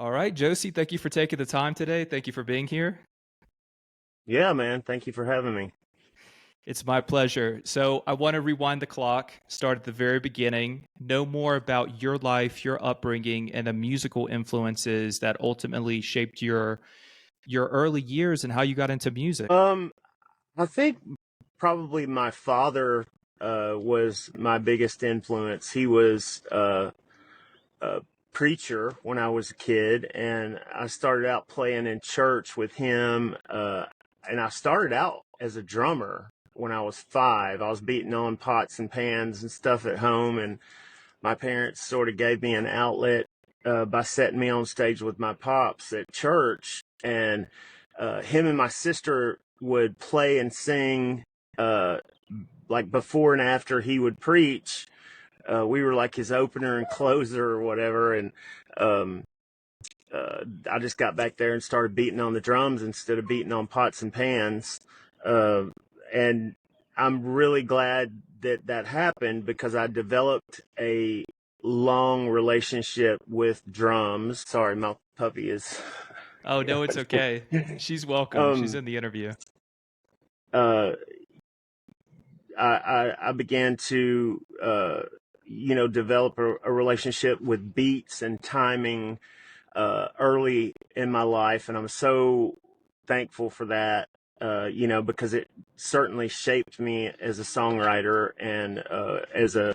All right, Josie, thank you for taking the time today. Thank you for being here. Yeah, man. Thank you for having me. It's my pleasure. So, I want to rewind the clock, start at the very beginning, know more about your life, your upbringing, and the musical influences that ultimately shaped your early years and how you got into music. Um, I think probably my father was my biggest influence. He was a preacher when I was a kid, and I started out playing in church with him. And I started out as a drummer when I was 5. I was beating on pots and pans and stuff at home, and my parents sort of gave me an outlet by setting me on stage with my pops at church. And him and my sister would play and sing uh, like before and after he would preach. We were like his opener and closer or whatever. And um, I just got back there and started beating on the drums instead of beating on pots and pans. Uh, and I'm really glad that that happened because I developed a long relationship with drums. Sorry, my puppy is. Oh, no, it's okay. She's welcome. She's um, in the interview. uh, I began to, develop a relationship with beats and timing early in my life. And I'm so thankful for that, because it certainly shaped me as a songwriter and as a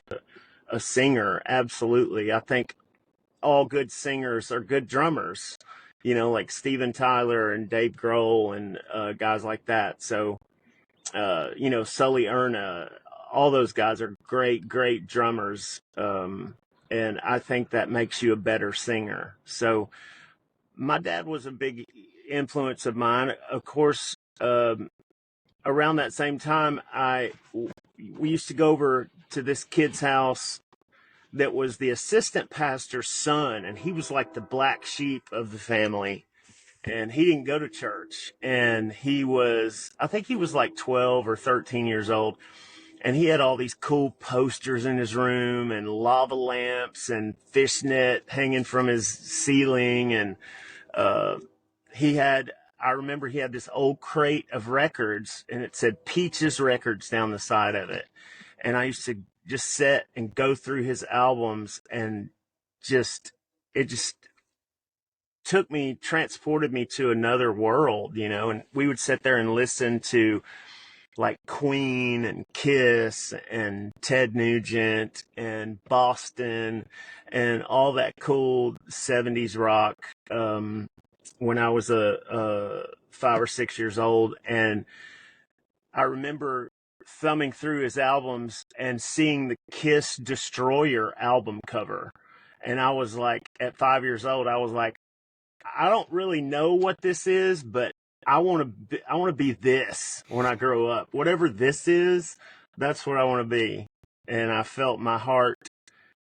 singer. Absolutely. I think all good singers are good drummers, like Steven Tyler and Dave Grohl and guys like that. So, Sully Erna, all those guys are great, great drummers. And I think that makes you a better singer. So my dad was a big influence of mine. Of course, around that same time, we used to go over to this kid's house that was the assistant pastor's son, and he was like the black sheep of the family. And he didn't go to church. And I think he was like 12 or 13 years old. And he had all these cool posters in his room and lava lamps and fishnet hanging from his ceiling. And uh, I remember he had this old crate of records, and it said Peaches Records down the side of it. And I used to just sit and go through his albums, and it just transported me to another world, and we would sit there and listen to like Queen and Kiss and Ted Nugent and Boston and all that cool 70s rock when I was a 5 or 6 years old. And I remember thumbing through his albums and seeing the Kiss Destroyer album cover. And I was like, at 5 years old, I was like, I don't really know what this is, but I want to be this when I grow up. Whatever this is, that's what I want to be. And I felt my heart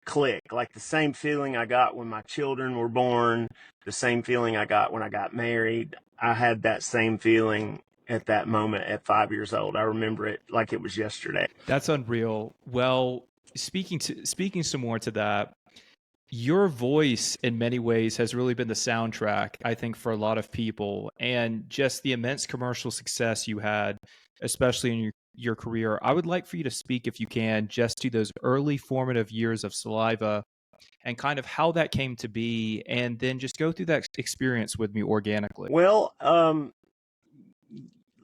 click, like the same feeling I got when my children were born, the same feeling I got when I got married. I had that same feeling at that moment at 5 years old. I remember it like it was yesterday. That's unreal. Well, speaking some more to that, your voice in many ways has really been the soundtrack, I think, for a lot of people, and just the immense commercial success you had, especially in your career. I would like for you to speak, if you can, just to those early formative years of Saliva and kind of how that came to be, and then just go through that experience with me organically. Well,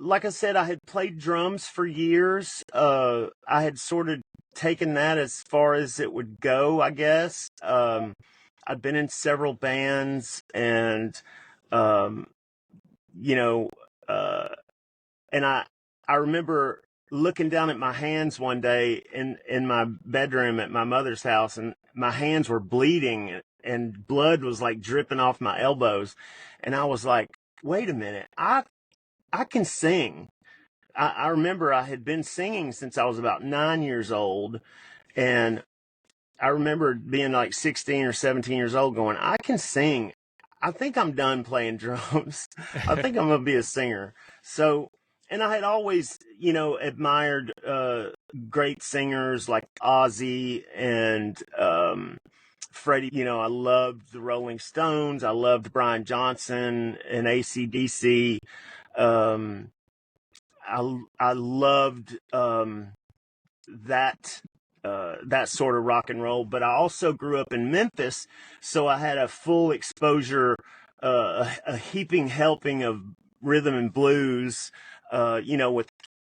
like I said, I had played drums for years. I had sort of taken that as far as it would go, I guess. I'd been in several bands, and um, you know, uh, and I remember looking down at my hands one day in my bedroom at my mother's house, and my hands were bleeding, and blood was like dripping off my elbows, and I was like, wait a minute, I can sing. I remember I had been singing since I was about 9 years old. And I remember being like 16 or 17 years old going, I can sing. I think I'm done playing drums. I think I'm going to be a singer. So, and I had always, admired great singers like Ozzy and Freddie, I loved the Rolling Stones. I loved Brian Johnson and AC/DC. Um, I loved that that sort of rock and roll. But I also grew up in Memphis, so I had a full exposure, a heaping helping of rhythm and blues.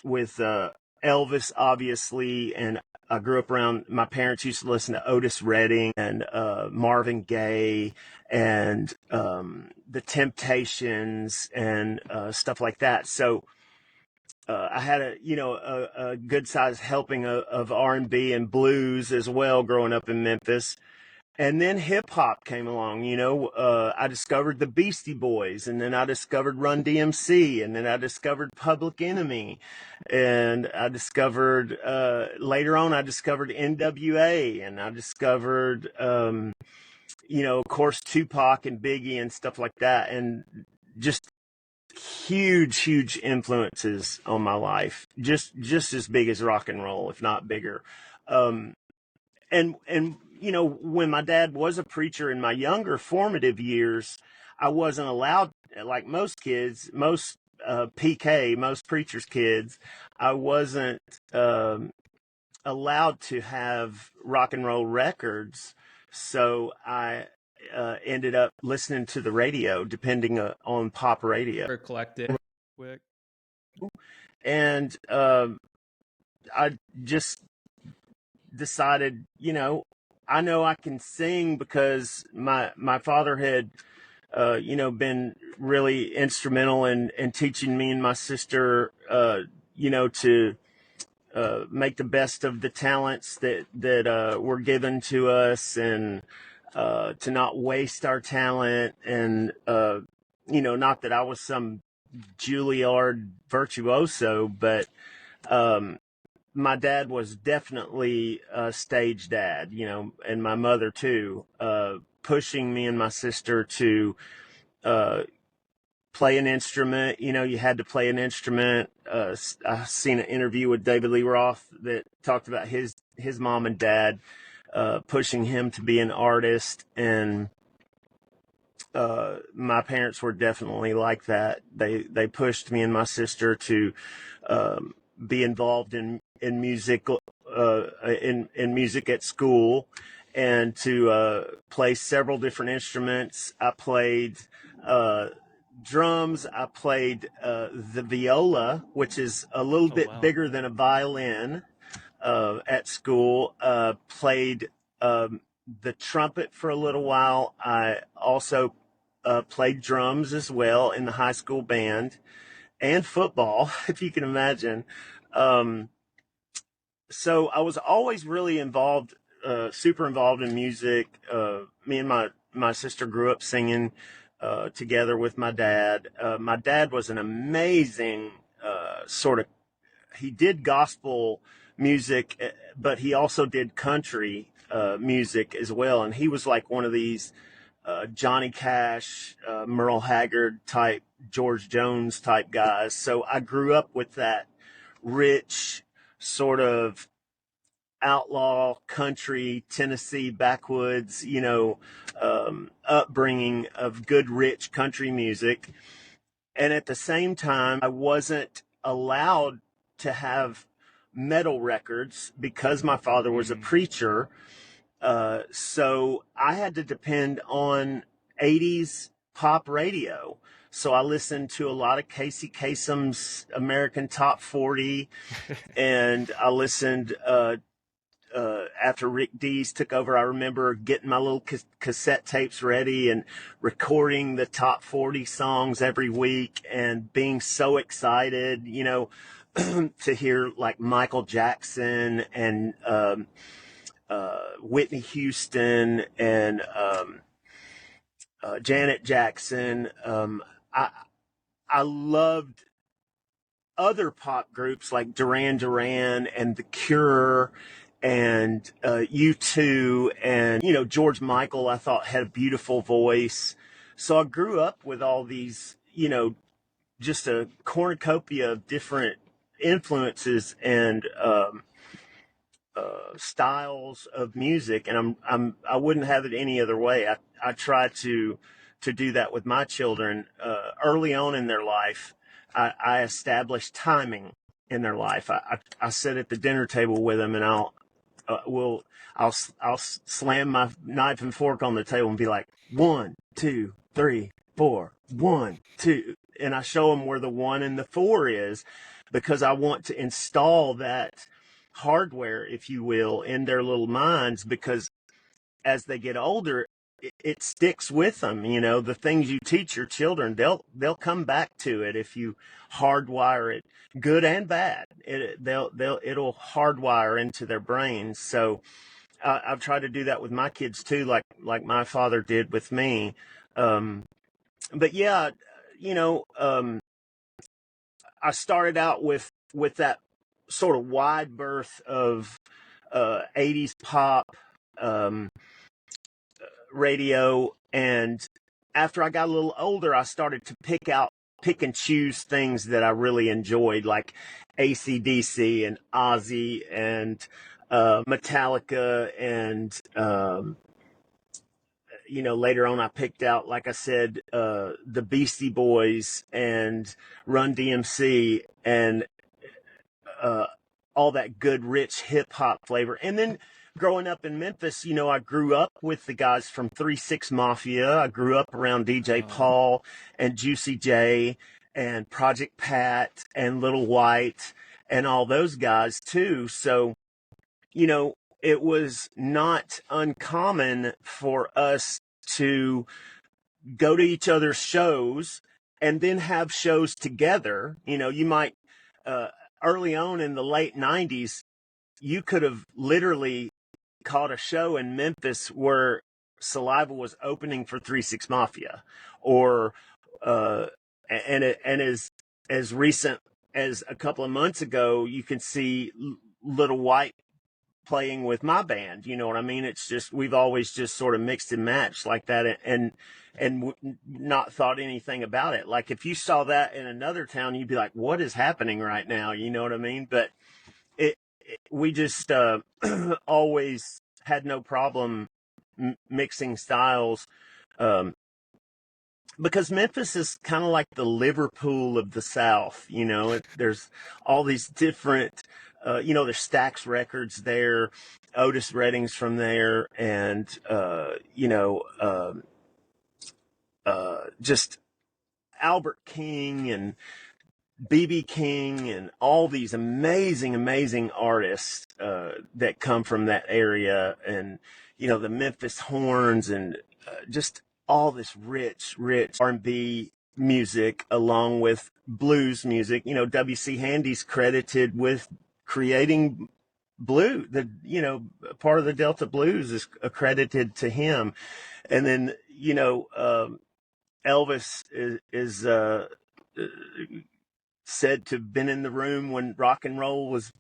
With Elvis, obviously, and I grew up around. My parents used to listen to Otis Redding and Marvin Gaye and the Temptations and stuff like that. So I had a good sized helping of R&B and blues as well growing up in Memphis. And then hip hop came along. I discovered the Beastie Boys, and then I discovered Run DMC, and then I discovered Public Enemy, and I discovered later on I discovered NWA, and I discovered of course Tupac and Biggie and stuff like that, and just huge influences on my life, just as big as rock and roll, if not bigger. And when my dad was a preacher in my younger formative years, I wasn't allowed, like most kids, most most preachers' kids, I wasn't allowed to have rock and roll records. So I ended up listening to the radio, depending on pop radio. Eclectic, quick. And I just decided, I know I can sing because my father had, been really instrumental in teaching me and my sister, to make the best of the talents that were given to us, and to not waste our talent. And, not that I was some Juilliard virtuoso, but my dad was definitely a stage dad, and my mother too, pushing me and my sister to play an instrument. You had to play an instrument. I seen an interview with David Lee Roth that talked about his mom and dad pushing him to be an artist, and my parents were definitely like that. They pushed me and my sister to be involved in music, in music at school, and to play several different instruments. I played drums. I played the viola, which is a little bit bigger than a violin, at school. Played the trumpet for a little while. I also played drums as well in the high school band, and football, if you can imagine. So I was always really involved, super involved in music. Me and my sister grew up singing together with my dad. My dad was an amazing he did gospel music, but he also did country music as well. And he was like one of these Johnny Cash, Merle Haggard type, George Jones type guys. So I grew up with that rich sort of outlaw country, Tennessee backwoods, upbringing of good, rich country music. And at the same time, I wasn't allowed to have metal records because my father was a preacher. So I had to depend on 80s pop radio. So I listened to a lot of Casey Kasem's American Top 40, and I listened after Rick Dees took over. I remember getting my little cassette tapes ready and recording the top 40 songs every week, and being so excited, to hear like Michael Jackson and Whitney Houston and Janet Jackson. I loved other pop groups like Duran Duran and The Cure and U2, and George Michael, I thought, had a beautiful voice. So I grew up with all these, just a cornucopia of different influences, and styles of music, and I wouldn't have it any other way. I try to do that with my children early on in their life. I establish timing in their life. I sit at the dinner table with them, and I'll slam my knife and fork on the table and be like, 1, 2, 3, 4, 1, 2, and I show them where the 1 and the 4 is, because I want to install that hardware, if you will, in their little minds, because as they get older, it sticks with them. You know, the things you teach your children, they'll come back to it if you hardwire it, good and bad. It'll hardwire into their brains. So I've tried to do that with my kids too, like my father did with me. But yeah, you know, I started out with that sort of wide berth of 80s pop radio, and after I got a little older, I started to pick and choose things that I really enjoyed, like AC/DC and Ozzy and Metallica, and you know, later on I picked out, like I said, the Beastie Boys and Run DMC, and all that good, rich hip hop flavor. And then growing up in Memphis, you know, I grew up with the guys from 3-6 Mafia. I grew up around DJ Paul and Juicy J and Project Pat and Little White and all those guys too. So, you know, it was not uncommon for us to go to each other's shows and then have shows together. You know, you might, early on in the late 90s, you could have literally caught a show in Memphis where Saliva was opening for 3-6 Mafia, or and as recent as a couple of months ago, you can see Little White playing with my band. You know what I mean? It's just, we've always just sort of mixed and matched like that, and not thought anything about it. Like if you saw that in another town, you'd be like, what is happening right now? You know what I mean? But we just always had no problem mixing styles, because Memphis is kind of like the Liverpool of the South. You know, there's all these different, you know, there's Stax Records there, Otis Redding's from there, and you know, just Albert King and BB King and all these amazing artists that come from that area, and you know, the Memphis Horns, and just all this rich R&B music along with blues music. You know, W.C. Handy's credited with creating blue. You know, part of the Delta Blues is accredited to him, and then you know, Elvis is said to have been in the room when rock and roll was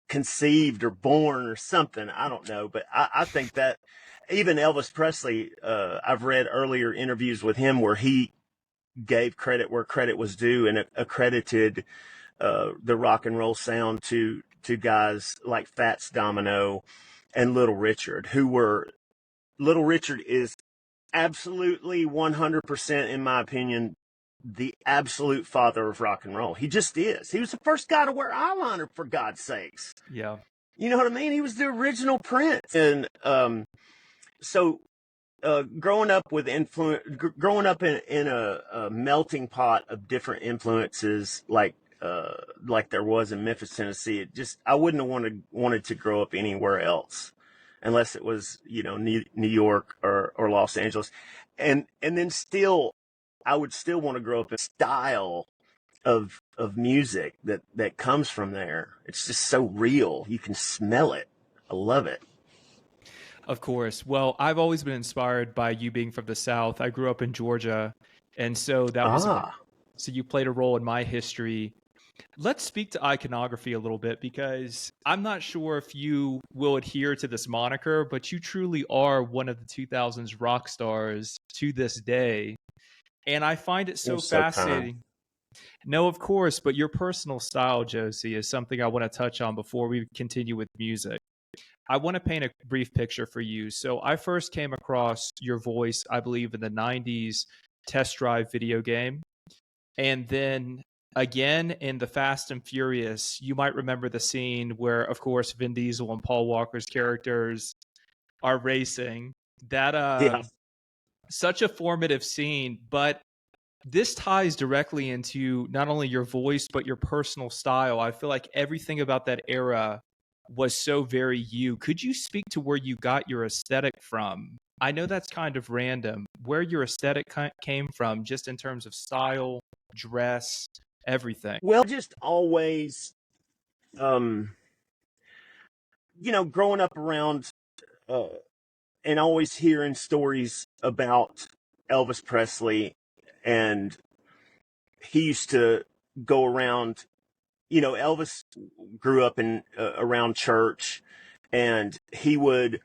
conceived or born or something. I don't know, but I think that even Elvis Presley, I've read earlier interviews with him where he gave credit where credit was due, and accredited the rock and roll sound to guys like Fats Domino and Little Richard, Little Richard is absolutely 100%, in my opinion, the absolute father of rock and roll. He just is. He was the first guy to wear eyeliner, for God's sakes. Yeah. You know what I mean? He was the original Prince. And so growing up in a melting pot of different influences, like there was in Memphis, Tennessee, I wouldn't have wanted to grow up anywhere else, unless it was, you know, New York or Los Angeles. And then still, I would still want to grow up in style of music that comes from there. It's just so real. You can smell it. I love it. Of course. Well, I've always been inspired by you being from the South. I grew up in Georgia, and so so you played a role in my history. Let's speak to iconography a little bit, because I'm not sure if you will adhere to this moniker, but you truly are one of the 2000s rock stars to this day. And I find it so fascinating. No, of course, but your personal style, Josey, is something I want to touch on before we continue with music. I want to paint a brief picture for you. So I first came across your voice, I believe, in the 90s Test Drive video game. And then again in the Fast and Furious, you might remember the scene where, of course, Vin Diesel and Paul Walker's characters are racing. That Yeah. such a formative scene, but this ties directly into not only your voice but your personal style. I feel like everything about that era was so very you. Could you speak to where you got your aesthetic from? I know that's kind of random. Where your aesthetic came from, just in terms of style, dress, everything. Well, just always, growing up around uh, and always hearing stories about Elvis Presley, and he used to go around. Elvis grew up in around church, and he would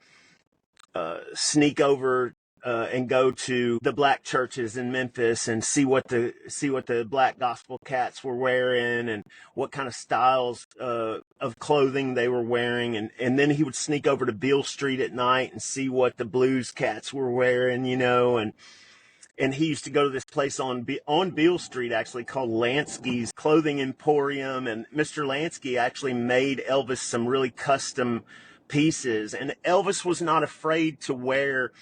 sneak over and go to the black churches in Memphis and see what the black gospel cats were wearing and what kind of styles of clothing they were wearing, and then he would sneak over to Beale Street at night and see what the blues cats were wearing, and he used to go to this place on Beale Street, actually, called Lansky's Clothing Emporium. And Mr. Lansky actually made Elvis some really custom pieces. And Elvis was not afraid to wear,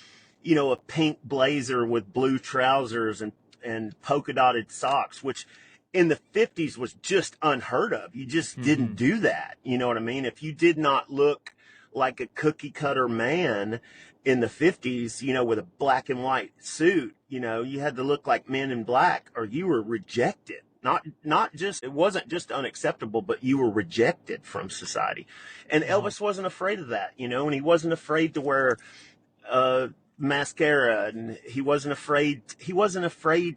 a pink blazer with blue trousers and polka dotted socks, which in the 50s was just unheard of. You just didn't do that. You know what I mean? If you did not look like a cookie cutter man in the 50s, with a black and white suit, you had to look like Men in Black or you were rejected. Not just, it wasn't just unacceptable, but you were rejected from society. And Elvis wasn't afraid of that, and he wasn't afraid to wear mascara, and he wasn't afraid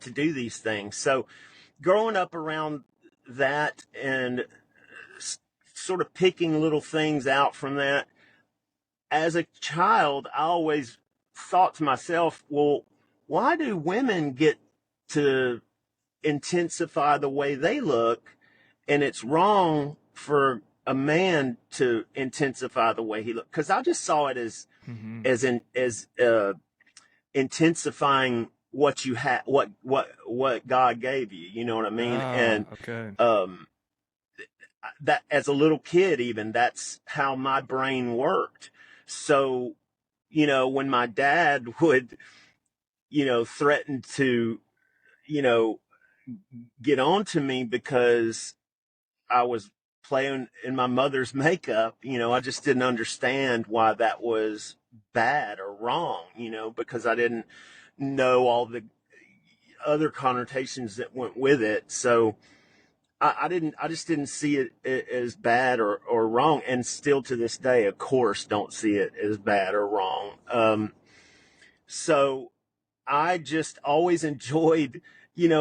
to do these things. So growing up around that and sort of picking little things out from that, as a child, I always thought to myself, well, why do women get to intensify the way they look, and it's wrong for a man to intensify the way he looks? Because I just saw it as intensifying what you had, what God gave you. You know what I mean? That as a little kid, even that's how my brain worked. So, when my dad would, threaten to, get on to me because I was playing in my mother's makeup, I just didn't understand why that was bad or wrong, because I didn't know all the other connotations that went with it. So I just didn't see it as bad or wrong. And still to this day, of course, don't see it as bad or wrong. So I just always enjoyed,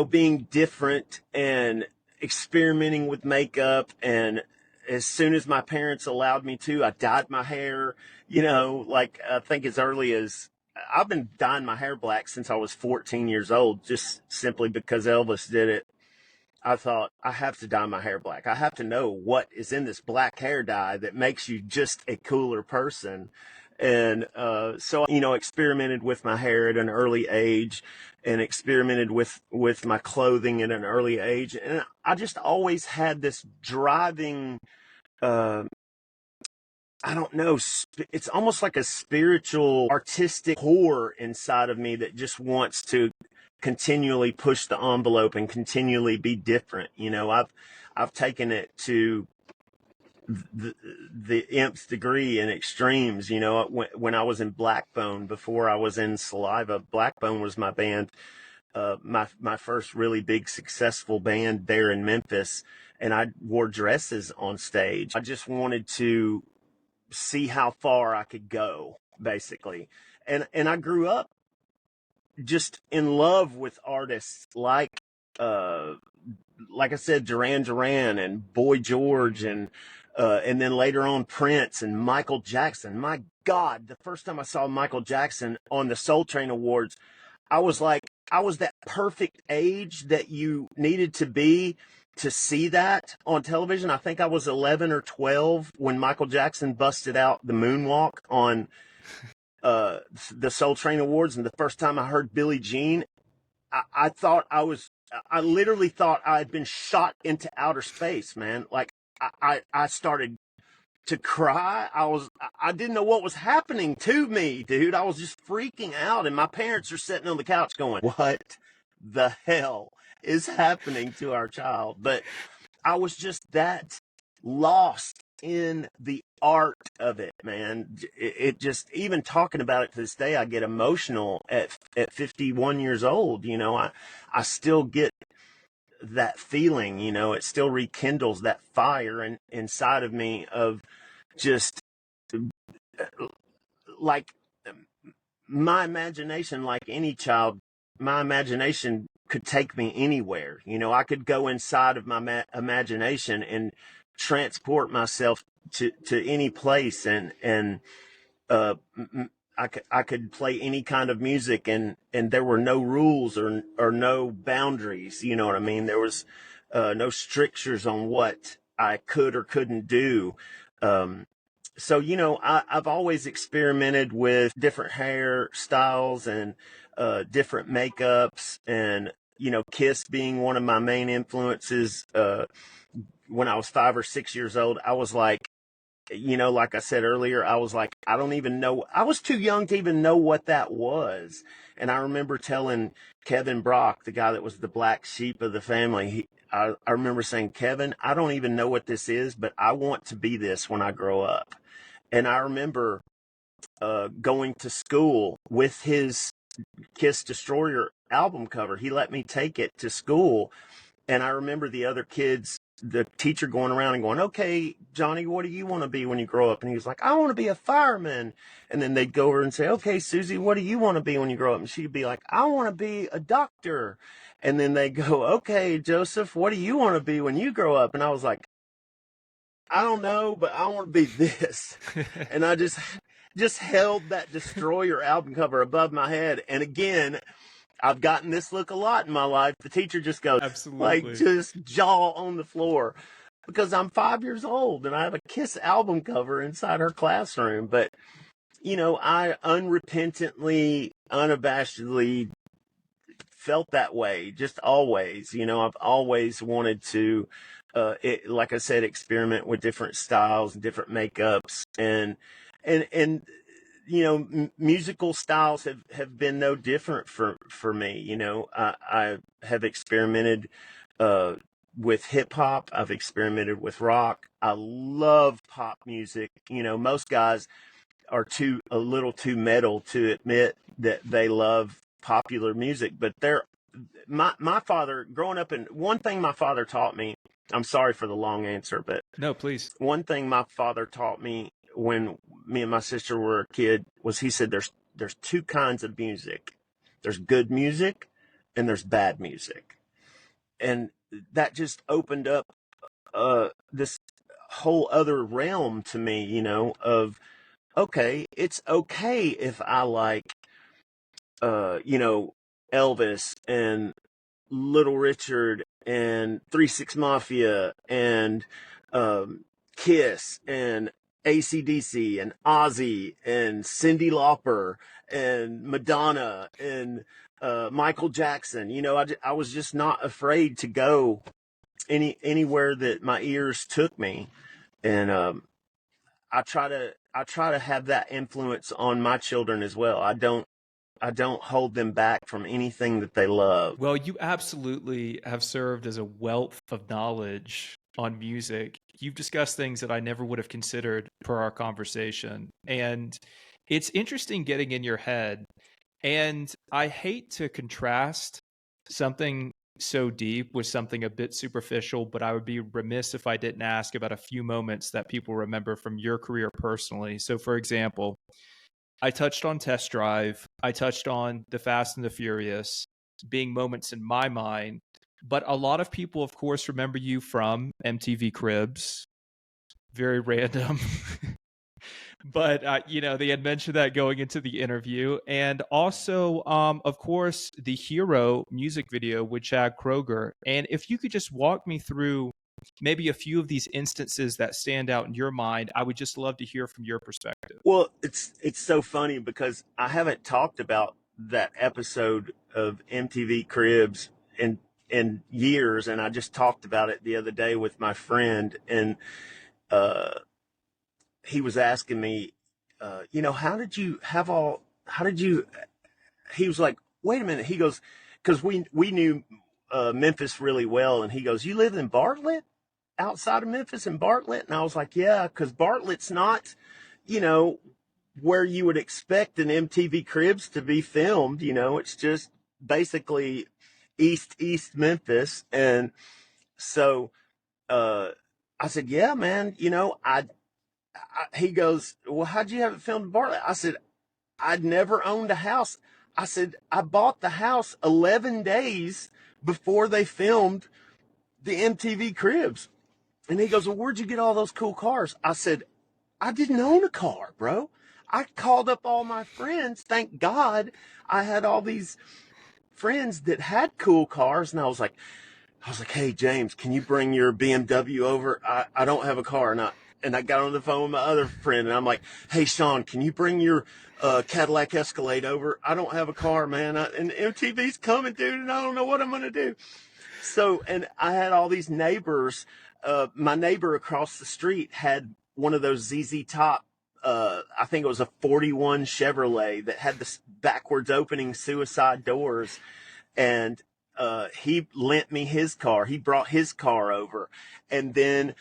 being different and experimenting with makeup. And as soon as my parents allowed me to, I dyed my hair, like I think as early as I've been dyeing my hair black since I was 14 years old, just simply because Elvis did it. I thought, I have to dye my hair black. I have to know what is in this black hair dye that makes you just a cooler person. And so, experimented with my hair at an early age and experimented with my clothing at an early age. And I just always had this driving, I don't know, it's almost like a spiritual, artistic core inside of me that just wants to continually push the envelope and continually be different. I've taken it to the nth degree and extremes. When I was in Blackbone, before I was in Saliva, Blackbone was my band, my first really big successful band there in Memphis, and I wore dresses on stage. I just wanted to see how far I could go, basically. And I grew up just in love with artists like I said, Duran Duran and Boy George, and then later on Prince and Michael Jackson. My God, the first time I saw Michael Jackson on the Soul Train Awards, I was that perfect age that you needed to be to see that on television. I think I was 11 or 12 when Michael Jackson busted out the moonwalk on the Soul Train Awards, and the first time I heard Billie Jean, I literally thought I had been shot into outer space, man. Like I started to cry. I didn't know what was happening to me, dude. I was just freaking out, and my parents are sitting on the couch going, "What the hell is happening to our child?" But I was just that lost in the art of it, man. It just, even talking about it to this day, I get emotional at 51 years old. You know, I still get that feeling, you know, it still rekindles that fire inside of me of just like my imagination, like any child, my imagination could take me anywhere. You know, I could go inside of my imagination and transport myself to any place, and I could play any kind of music, and there were no rules or no boundaries. You know what I mean? There was no strictures on what I could or couldn't do. So, you know, I've always experimented with different hair styles and different makeups, and, you know, Kiss being one of my main influences. When I was 5 or 6 years old, I was like, you know, like I said earlier, I was like, I don't even know. I was too young to even know what that was. And I remember telling Kevin Brock, the guy that was the black sheep of the family, I remember saying, "Kevin, I don't even know what this is, but I want to be this when I grow up." And I remember going to school with his Kiss Destroyer album cover. He let me take it to school. And I remember the other kids, the teacher going around and going, "Okay, Johnny, what do you want to be when you grow up?" And he was like, "I want to be a fireman." And then they'd go over and say, "Okay, Susie, what do you want to be when you grow up?" And she'd be like, "I want to be a doctor." And then they go, "Okay, Joseph, what do you want to be when you grow up?" And I was like, "I don't know, but I want to be this." And I just held that Destroyer album cover above my head. And again, I've gotten this look a lot in my life. The teacher just goes, Absolutely. like, just jaw on the floor, because I'm 5 years old and I have a Kiss album cover inside her classroom. But, you know, I unrepentantly, unabashedly felt that way, just always. You know, I've always wanted to, like I said, experiment with different styles and different makeups, and you know, musical styles have been no different for me. You know, I have experimented with hip hop. I've experimented with rock. I love pop music. You know, most guys are a little too metal to admit that they love popular music, but my father, growing up, and one thing my father taught me, I'm sorry for the long answer, but No, please. one thing my father taught me when me and my sister were a kid was, he said, there's two kinds of music. There's good music and there's bad music. And that just opened up this whole other realm to me, you know, of, okay, it's okay if I like you know, Elvis and Little Richard and 3-6 Mafia and Kiss and AC/DC and Ozzy and Cyndi Lauper and Madonna and Michael Jackson. You know, I was just not afraid to go anywhere that my ears took me, and I try to have that influence on my children as well. I don't hold them back from anything that they love. Well, you absolutely have served as a wealth of knowledge on music. You've discussed things that I never would have considered per our conversation. And it's interesting getting in your head. And I hate to contrast something so deep with something a bit superficial, but I would be remiss if I didn't ask about a few moments that people remember from your career personally. So, for example, I touched on Test Drive. I touched on The Fast and the Furious being moments in my mind. But a lot of people, of course, remember you from MTV Cribs. Very random. But they had mentioned that going into the interview, and also, of course, the Hero music video with Chad Kroeger. And if you could just walk me through maybe a few of these instances that stand out in your mind, I would just love to hear from your perspective. Well, it's so funny because I haven't talked about that episode of MTV Cribs in years, and I just talked about it the other day with my friend, and uh, he was asking me, how did you have all? How did you? He was like, wait a minute. He goes, because we knew Memphis really well, and he goes, you live in Bartlett, outside of Memphis in Bartlett, and I was like, yeah, because Bartlett's not, you know, where you would expect an MTV Cribs to be filmed. It's just basically East Memphis, and so uh, I said, yeah, man, he goes, well, how'd you have it filmed in Bartlett? I said, I'd never owned a house. I said, I bought the house 11 days before they filmed the MTV Cribs. And he goes, well, where'd you get all those cool cars? I said, I didn't own a car, bro. I called up all my friends. Thank God I had all these friends that had cool cars. And I was like, hey, James, can you bring your BMW over? I don't have a car. And I got on the phone with my other friend, and I'm like, hey, Sean, can you bring your Cadillac Escalade over? I don't have a car, man. And MTV's coming, dude, and I don't know what I'm going to do. So, and I had all these neighbors. My neighbor across the street had one of those ZZ Top, I think it was a 41 Chevrolet that had the backwards opening suicide doors. And he lent me his car. He brought his car over. And then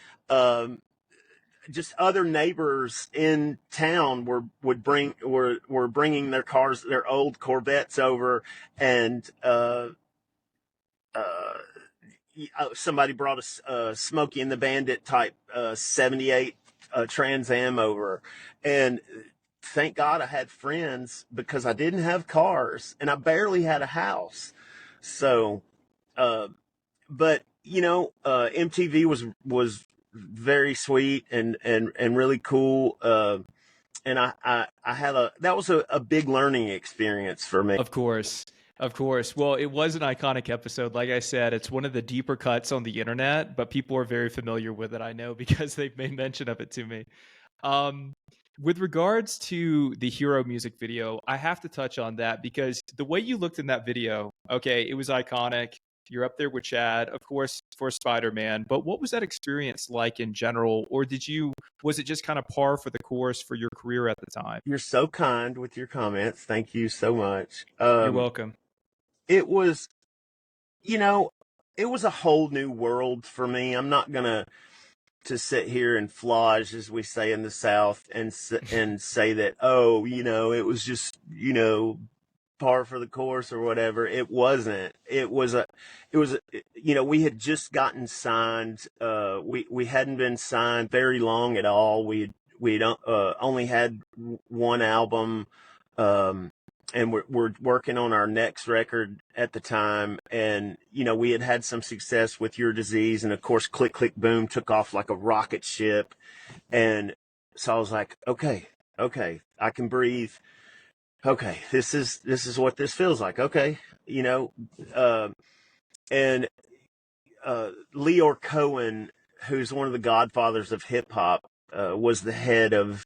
just other neighbors in town were bringing their cars, their old Corvettes over, and somebody brought a Smokey and the Bandit type 78 Trans Am over, and thank God I had friends because I didn't have cars and I barely had a house. So, but MTV was very sweet and really cool. And I had that was a big learning experience for me. Of course. Of course. Well, it was an iconic episode. Like I said, it's one of the deeper cuts on the internet, but people are very familiar with it, I know, because they've made mention of it to me. With regards to the Hero music video, I have to touch on that because the way you looked in that video, okay, it was iconic. You're up there with Chad, of course, for Spider-Man. But what was that experience like in general? Or was it just kind of par for the course for your career at the time? You're so kind with your comments. Thank you so much. You're welcome. It was, it was a whole new world for me. I'm not going to sit here and flage, as we say in the South, and say that, it was just, par for the course or whatever. It wasn't. We had just gotten signed. We hadn't been signed very long at all. We'd only had one album, and we're working on our next record at the time. And, we had some success with Your Disease. And of course, Click, Click, Boom took off like a rocket ship. And so I was like, okay, I can breathe. Okay, this is what this feels like. Okay. And Leor Cohen, who's one of the godfathers of hip hop, was the head of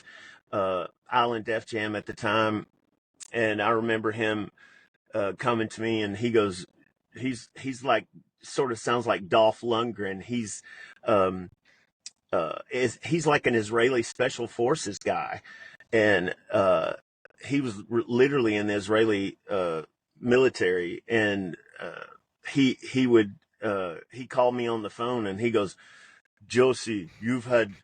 Island Def Jam at the time. And I remember him coming to me, and he goes, he's like, sort of sounds like Dolph Lundgren. He's like an Israeli special forces guy, and he was literally in the Israeli military, and he called me on the phone, and he goes, Josey, you've had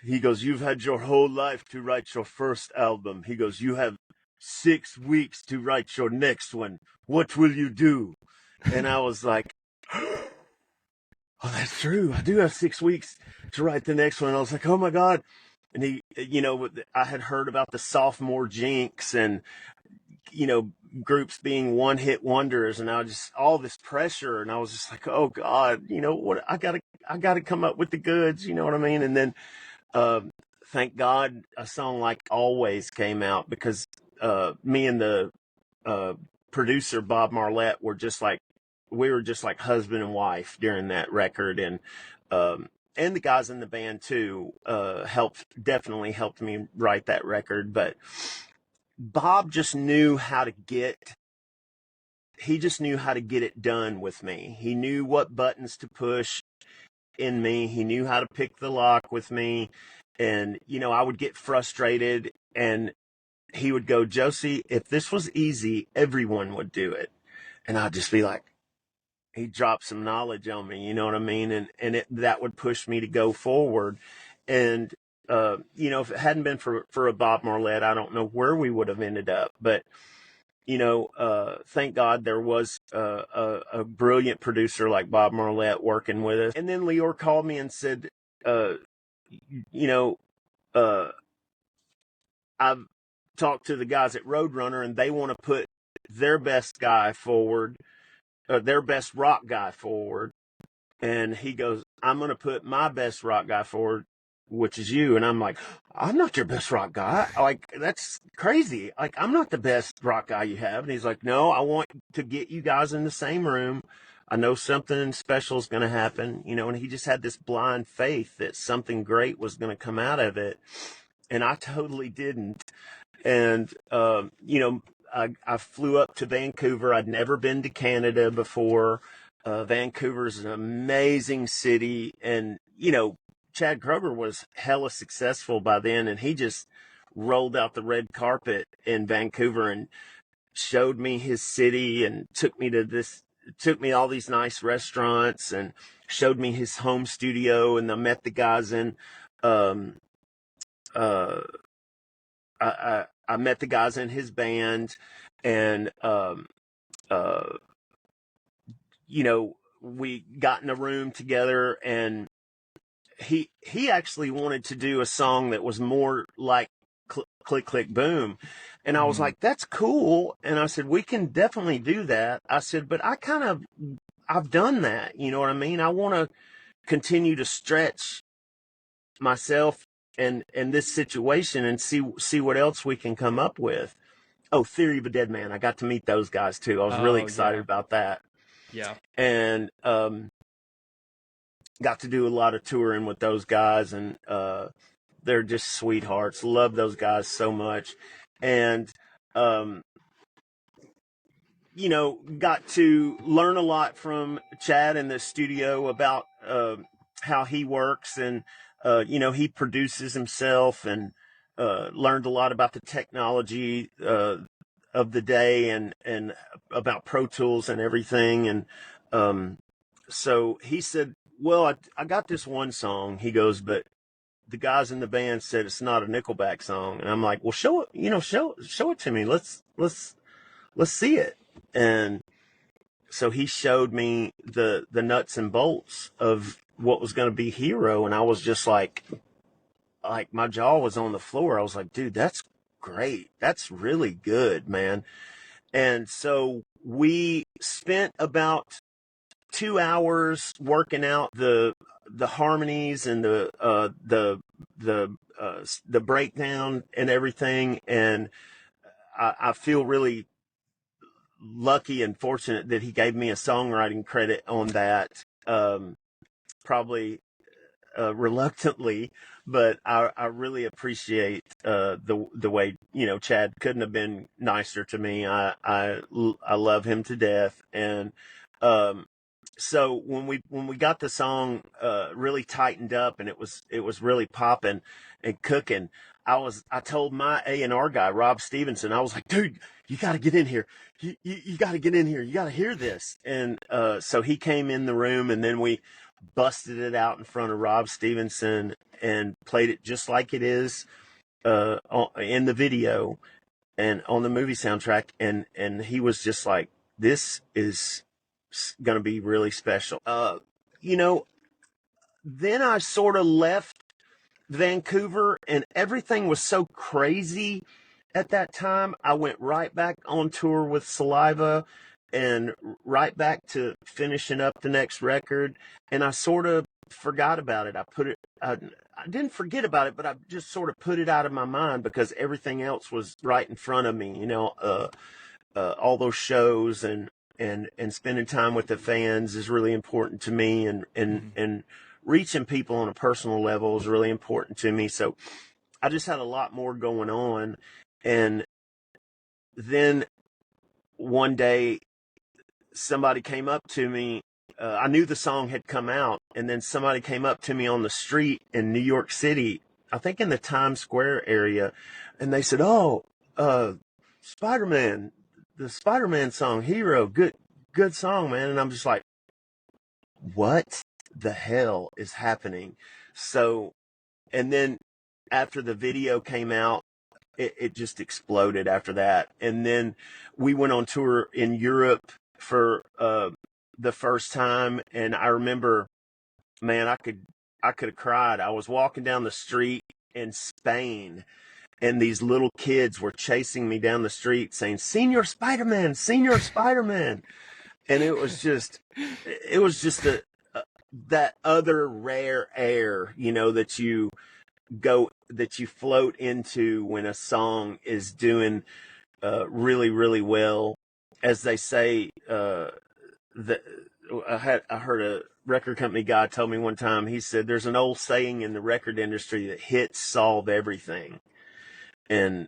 your whole life to write your first album. He goes, you have 6 weeks to write your next one. What will you do? And I was like, oh, that's true. I do have 6 weeks to write the next one. And I was like, oh my God. And he, I had heard about the sophomore jinx and, groups being one hit wonders, and I was just all this pressure. And I was just like, oh God, what I gotta come up with the goods. You know what I mean? And then, thank God a song like Always came out, because me and the producer Bob Marlette were just like, husband and wife during that record. And the guys in the band too definitely helped me write that record. But Bob just knew how to get it done with me. He knew what buttons to push in me. He knew how to pick the lock with me. And, I would get frustrated, and he would go, Josey, if this was easy, everyone would do it. And I'd just be like, he dropped some knowledge on me, you know what I mean? And that would push me to go forward. And, if it hadn't been for a Bob Marlette, I don't know where we would have ended up. But, thank God there was a brilliant producer like Bob Marlette working with us. And then Lior called me and said, I've talked to the guys at Roadrunner, and they want to put their best guy forward, their best rock guy forward. And he goes, I'm going to put my best rock guy forward, which is you. And I'm like, I'm not your best rock guy. Like, that's crazy. Like, I'm not the best rock guy you have. And he's like, no, I want to get you guys in the same room. I know something special is going to happen, and he just had this blind faith that something great was going to come out of it. And I totally didn't. And, I flew up to Vancouver. I'd never been to Canada before. Vancouver's an amazing city. And, Chad Kroeger was hella successful by then, and he just rolled out the red carpet in Vancouver and showed me his city and took me to all these nice restaurants and showed me his home studio. And I met the guys in, I met the guys in his band, and, we got in a room together, and he actually wanted to do a song that was more like Click, Click, Boom. And I was like, that's cool. And I said, we can definitely do that. I said, but I've done that. You know what I mean? I want to continue to stretch myself and this situation and see what else we can come up with. Oh, Theory of a Dead Man. I got to meet those guys too. I was really excited about that. Yeah. And, got to do a lot of touring with those guys, and, they're just sweethearts. Love those guys so much. And, got to learn a lot from Chad in the studio about, how he works, and, he produces himself, and, learned a lot about the technology, of the day, and about Pro Tools and everything. And, so he said, well, I got this one song. He goes, but the guys in the band said it's not a Nickelback song. And I'm like, well, show it to me. Let's see it. And so he showed me the nuts and bolts of what was going to be Hero. And I was just like my jaw was on the floor. I was like, dude, that's great. That's really good, man. And so we spent about 2 hours working out the harmonies and the breakdown and everything. And I feel really lucky and fortunate that he gave me a songwriting credit on that. Probably reluctantly, but I really appreciate the way Chad couldn't have been nicer to me. I love him to death. And so when we got the song really tightened up, and it was really popping and cooking, I told my A&R guy, Rob Stevenson, I was like, dude, you got to get in here. You got to get in here. You got to hear this. And so he came in the room, and then we busted it out in front of Rob Stevenson and played it just like it is in the video and on the movie soundtrack. And he was just like, this is going to be really special. Then I sort of left Vancouver, and everything was so crazy at that time. I went right back on tour with Saliva and right back to finishing up the next record. And I sort of forgot about it. I didn't forget about it, but I just sort of put it out of my mind because everything else was right in front of me, all those shows and spending time with the fans is really important to me, and reaching people on a personal level is really important to me. So I just had a lot more going on. And then one day somebody came up to me. I knew the song had come out, and then somebody came up to me on the street in New York City, I think in the Times Square area, and they said, "Oh, Spider-Man, the Spider-Man song, Hero, good song, man." And I'm just like, what the hell is happening? So, and then after the video came out, it just exploded after that. And then we went on tour in Europe for the first time, and I remember, man, I could have cried. I was walking down the street in Spain, and these little kids were chasing me down the street saying, "Senior Spider-Man, Senior Spider-Man." And it was just that other rare air, that you float into when a song is doing really, really well. As they say, I heard a record company guy tell me one time, he said, there's an old saying in the record industry that hits solve everything. And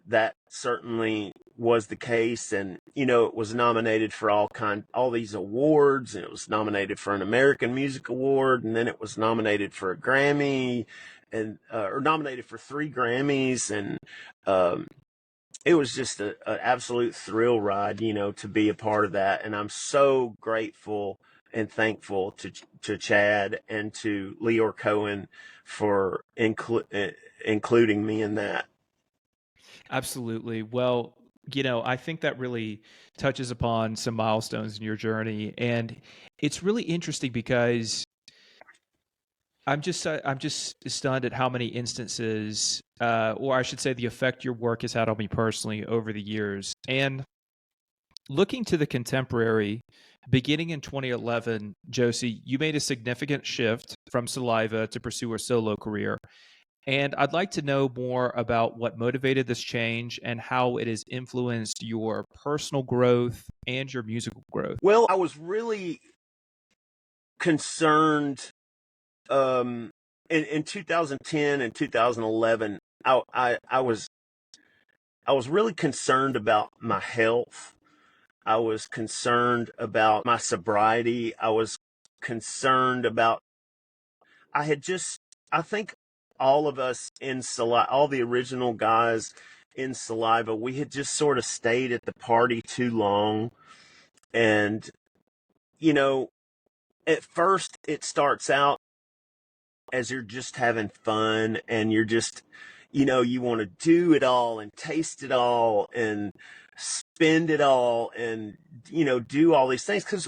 that certainly was the case. And, it was nominated for all these awards, and it was nominated for an American Music Award. And then it was nominated for a Grammy or nominated for 3 Grammys. And, it was just an absolute thrill ride, to be a part of that. And I'm so grateful and thankful to Chad and to Leor Cohen for including me in that. Absolutely. Well, I think that really touches upon some milestones in your journey, and it's really interesting because I'm just stunned at how many instances, or I should say, the effect your work has had on me personally over the years. And looking to the contemporary, beginning in 2011, Josey, you made a significant shift from Saliva to pursue a solo career. And I'd like to know more about what motivated this change and how it has influenced your personal growth and your musical growth. Well, I was really concerned in 2010 and 2011. I was really concerned about my health. I was concerned about my sobriety. I was concerned about, I think all of us in Saliva, all the original guys in Saliva, we had just sort of stayed at the party too long. And, at first it starts out as you're just having fun, and you're just, you want to do it all and taste it all and spend it all and, do all these things. Because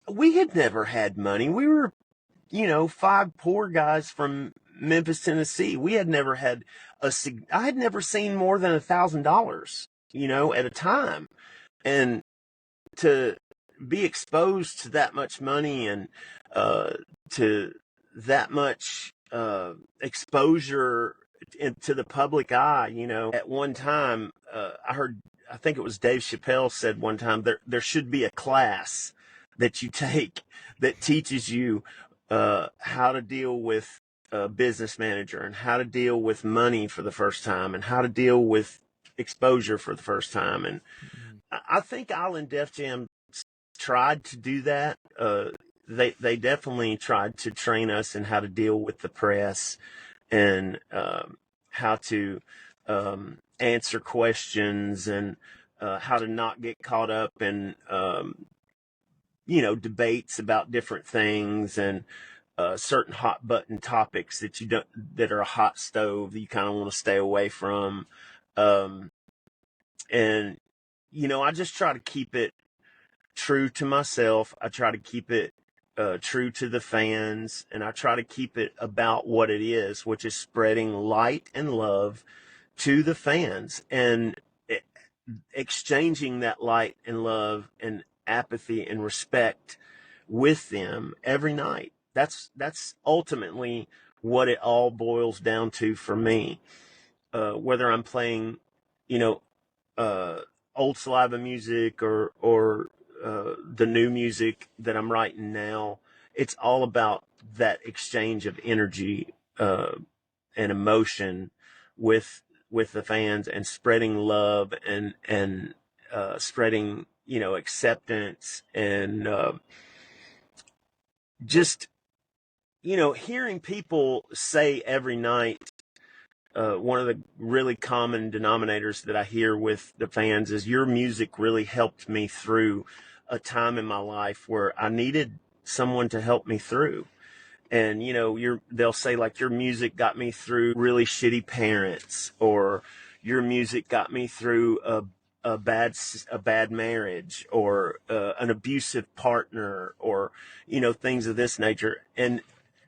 we had never had money. We were, 5 poor guys from Memphis, Tennessee. We had never had I had never seen more than $1,000, at a time. And to be exposed to that much money and to that much exposure to the public eye, at one time, I think it was Dave Chappelle said one time, there should be a class that you take that teaches you how to deal with a business manager, and how to deal with money for the first time, and how to deal with exposure for the first time. And I think Island Def Jam tried to do that. They definitely tried to train us in how to deal with the press, and how to answer questions, and how to not get caught up in debates about different things, and certain hot button topics that are a hot stove that you kind of want to stay away from. And I just try to keep it true to myself. I try to keep it true to the fans, and I try to keep it about what it is, which is spreading light and love to the fans, and exchanging that light and love and apathy and respect with them every night. That's ultimately what it all boils down to for me. Whether I'm playing, you know, old Saliva music or the new music that I'm writing now, it's all about that exchange of energy and emotion with the fans, and spreading love and spreading, you know, acceptance, and just, you know, hearing people say every night, one of the really common denominators that I hear with the fans is, your music really helped me through a time in my life where I needed someone to help me through. And, you know, they'll say, like, your music got me through really shitty parents, or your music got me through a bad marriage, or an abusive partner, or, you know, things of this nature. And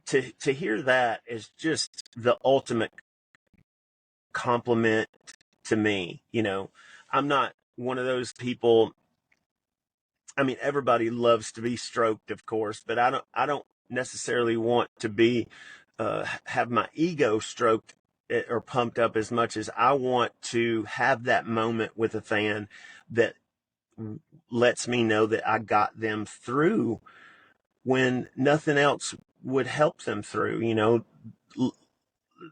to hear that is just the ultimate compliment to me. You know, I'm not one of those people. I mean, everybody loves to be stroked, of course, but I don't necessarily want to be have my ego stroked or pumped up as much as I want to have that moment with a fan that lets me know that I got them through when nothing else would help them through. You know,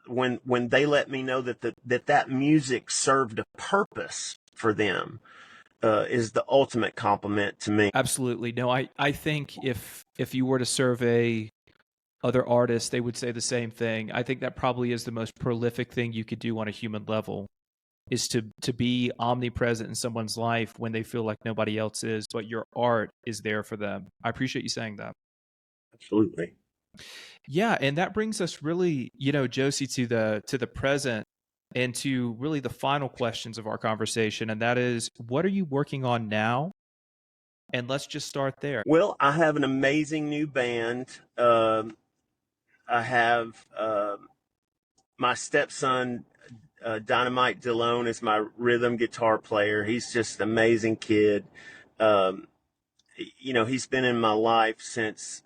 when they let me know that that music served a purpose for them, is the ultimate compliment to me. Absolutely. No, I think if you were to survey other artists, they would say the same thing. I think that probably is the most prolific thing you could do on a human level, is to be omnipresent in someone's life when they feel like nobody else is, but your art is there for them. I appreciate you saying that. Absolutely. Yeah, and that brings us really, you know, Josey, to the present, and to really the final questions of our conversation, and that is, what are you working on now? And let's just start there. Well, I have an amazing new band. I have my stepson, Dynamite DeLone, is my rhythm guitar player. He's just an amazing kid. Um, you know, he's been in my life since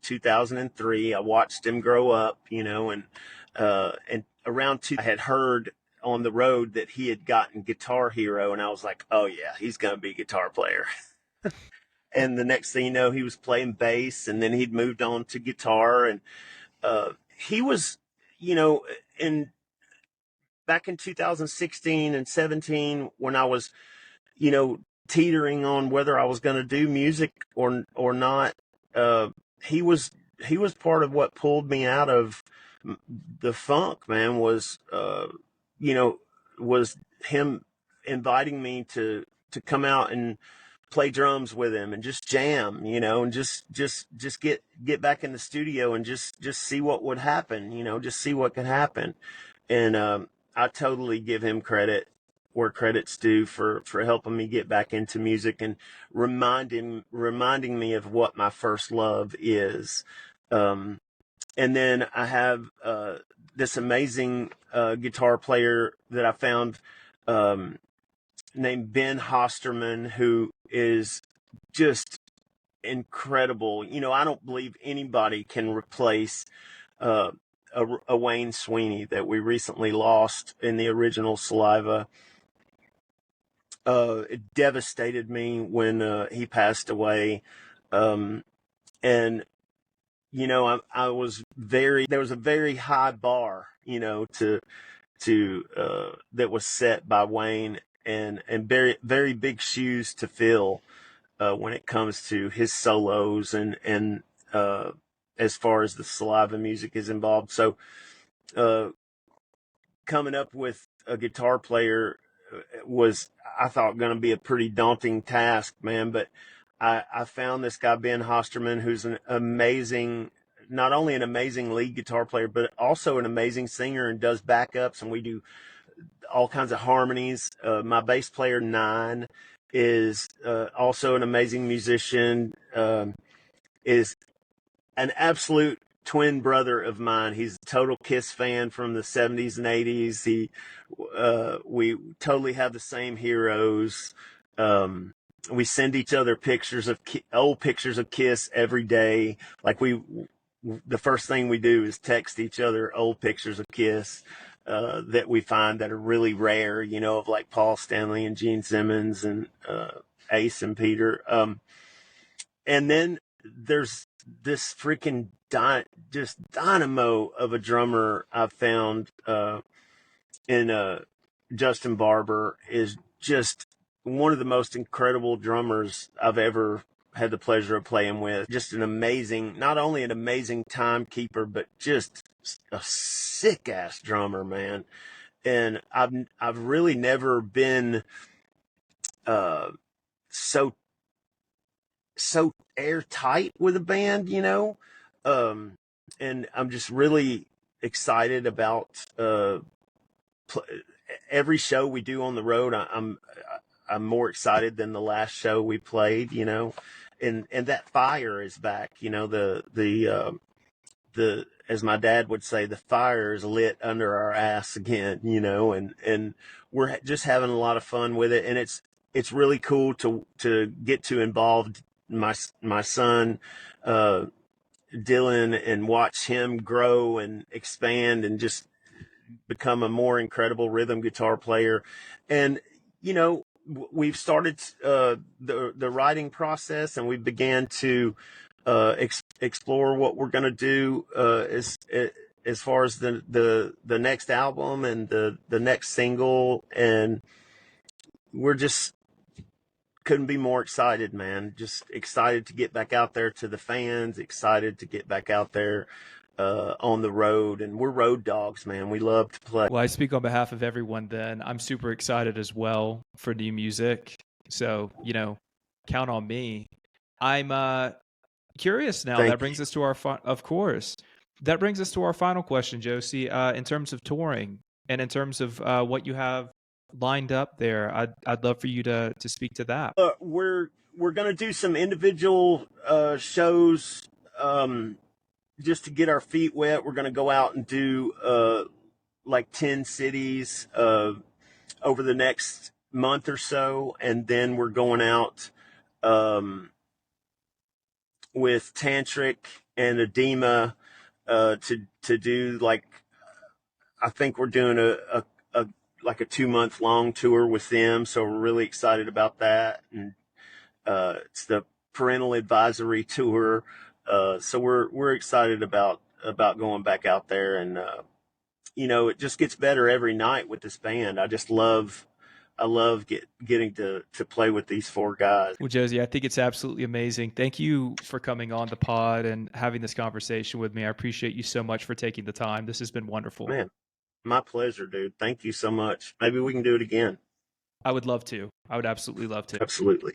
2003. I watched him grow up, you know, and around I had heard on the road that he had gotten Guitar Hero, and I was like, oh yeah, he's gonna be a guitar player. And the next thing you know, he was playing bass, and then he'd moved on to guitar, and he was, you know, in back in 2016 and 17, when I was, you know, teetering on whether I was going to do music or not. Uh, he was part of what pulled me out of the funk. Man, was you know, was him inviting me to come out and play drums with him and just jam, you know, and just get back in the studio and just see what would happen, you know, just see what could happen. And I totally give him credit where credit's due for helping me get back into music and reminding me of what my first love is. And then I have this amazing guitar player that I found, named Ben Hosterman, who is just incredible. You know, I don't believe anybody can replace a Wayne Sweeney that we recently lost in the original Saliva. It devastated me when he passed away. And, you know, I was there was a very high bar, you know, that was set by Wayne, and very, very big shoes to fill, when it comes to his solos and as far as the Saliva music is involved. So, coming up with a guitar player was, I thought, going to be a pretty daunting task, man. But I found this guy, Ben Hosterman, who's not only an amazing lead guitar player, but also an amazing singer, and does backups, and we do all kinds of harmonies. My bass player, Nine, is also an amazing musician, is an absolute twin brother of mine. He's a total Kiss fan from the 70s and 80s. We totally have the same heroes. We send each other pictures of old pictures of Kiss every day. Like we the first thing we do is text each other old pictures of Kiss that we find that are really rare, you know, of like Paul Stanley and Gene Simmons and Ace and Peter. And then there's this freaking just dynamo of a drummer I've found in Justin Barber. Is just one of the most incredible drummers I've ever had the pleasure of playing with. Just an amazing, not only an amazing timekeeper, but just a sick ass drummer, man. And I've really never been so airtight with a band, you know. And I'm just really excited about every show we do on the road. I'm more excited than the last show we played, you know. And that fire is back, you know. The as my dad would say, the fire is lit under our ass again, you know. And we're just having a lot of fun with it, and it's really cool to get to involve my son Dylan and watch him grow and expand and just become a more incredible rhythm guitar player. And you know, we've started the writing process, and we began to explore what we're going to do as far as the next album and the next single, and we're just couldn't be more excited, man. Just excited to get back out there to the fans, excited to get back out there on the road. And we're road dogs, man. We love to play. Well, I speak on behalf of everyone then. I'm super excited as well for new music. So, you know, count on me. I'm curious now. That brings us to our of course. That brings us to our final question, Josey. In terms of touring and in terms of what you have lined up there, I'd love for you to speak to that. We're going to do some individual shows just to get our feet wet. We're going to go out and do like 10 cities over the next month or so, and then we're going out with Tantric and Edema to do, like, I think we're doing a 2-month long tour with them. So we're really excited about that. And it's the Parental Advisory Tour. So we're excited about going back out there. And you know, it just gets better every night with this band. I love getting to play with these four guys. Well, Josey, I think it's absolutely amazing. Thank you for coming on the pod and having this conversation with me. I appreciate you so much for taking the time. This has been wonderful. Man, my pleasure, dude. Thank you so much. Maybe we can do it again. I would love to. I would absolutely love to. Absolutely.